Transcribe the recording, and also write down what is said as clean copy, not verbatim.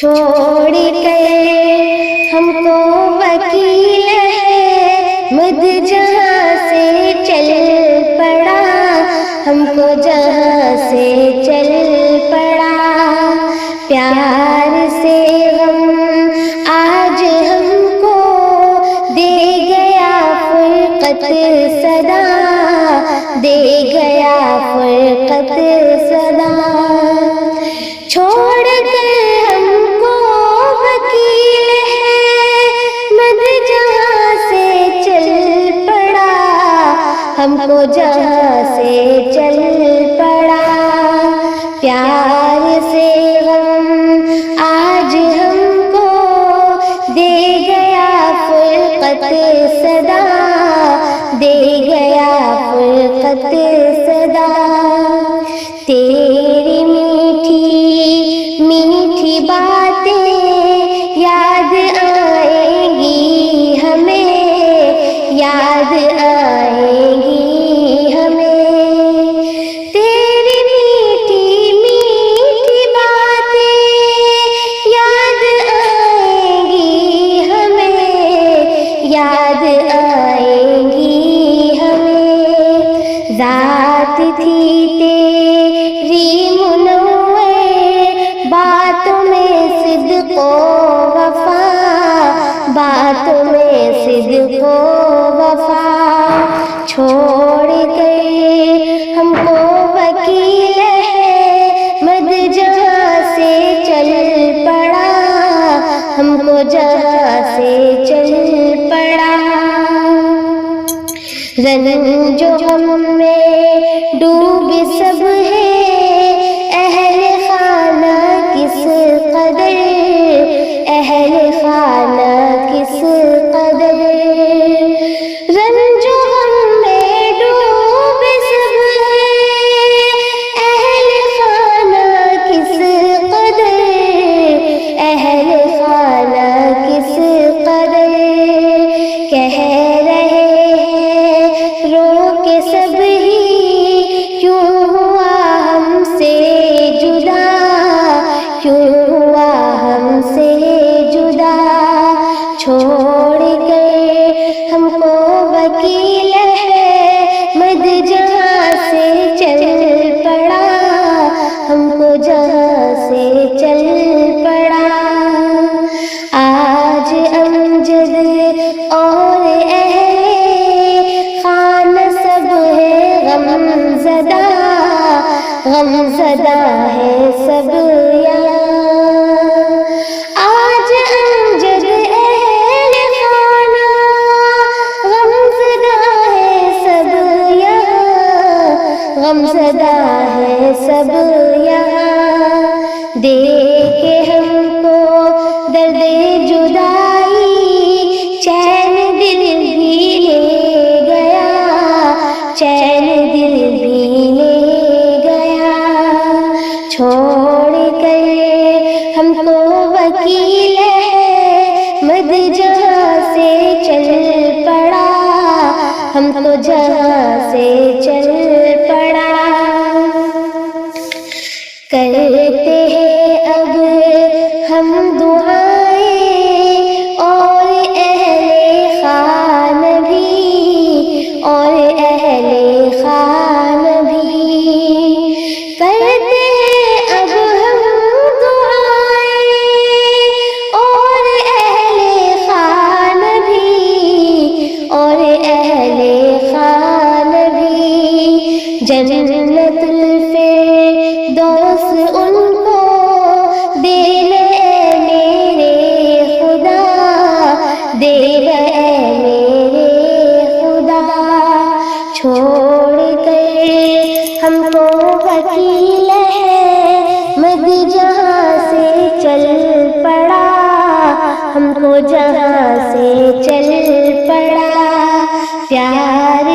چھوڑ کر ہم کو وکیل احمد جہاں سے چل پڑا، ہم کو جہاں سے چل پڑا، پیار سے غم آج ہم کو دے گیا فرقت صدا، دے گیا فرقت صدا، چھوڑ کر ہم کو وکیل احمد جہاں سے چل پڑا، ہم کو جہاں سے چل پڑا، پیار سے غم آج ہم کو دے گیا فرقت صدا، دے گیا فرقت صدا، تیری میٹھی میٹھی باتیں یاد آئیں گی ہمیں، یاد آئیں گی ہمیں، تیری میٹھی میٹھی باتیں یاد آئیں گی ہمیں، یاد آئیں گی ہمیں، ذات تھی تیری منور باتوں میں صدق و وفا، باتوں میں صدق و وفا، چھوڑ کر ہم کو وکیل احمد جہاں سے چل پڑا، ہم کو جہاں سے چل پڑا، رنج و غم میں ڈوب سب ہے اہل خانہ کس قدر، اہل خانہ کس قدر، رنج و غم میں ڈوب سب ہے اہل خانہ کس قدر، اہل خانہ کس قدر، کہہ رہے ہیں رو کے سب ہی کیوں ہوا ہم سے جدا، کیوں ہوا ہم سے جدا، چھوڑ کر ہم کو وکیل احمد جہاں سے چل پڑا، ہم کو جہاں سے چل پڑا، آج امجد اور اہل خانہ سب ہے غم زدہ، غم زدہ ہے سب یہاں، آج امجد اہل خانہ غم زدہ ہے سب یہاں، غم زدہ ہے سب یہاں، دیکھے ہم کو درد جدائی چین دل بھی لے گیا، چین دل بھی لے گیا، چھوڑ کر ہم کو وکیل احمد جہاں سے چل پڑا، ہم کو جہاں سے چل پڑا، کرتے ہیں اب ہم دعائیں اور اہل خانہ بھی، اور اہل خانہ بھی، کرتے ہیں اب ہم دعائیں اور اہل خانہ بھی، اور اہل خانہ بھی، جنت الفردوس ان کو دینا اے میرے خدا، دینا اے میرے خدا، چھوڑ کر ہم کو وکیل احمد جہاں سے چل پڑا، ہم کو جہاں سے چل پڑا، پیار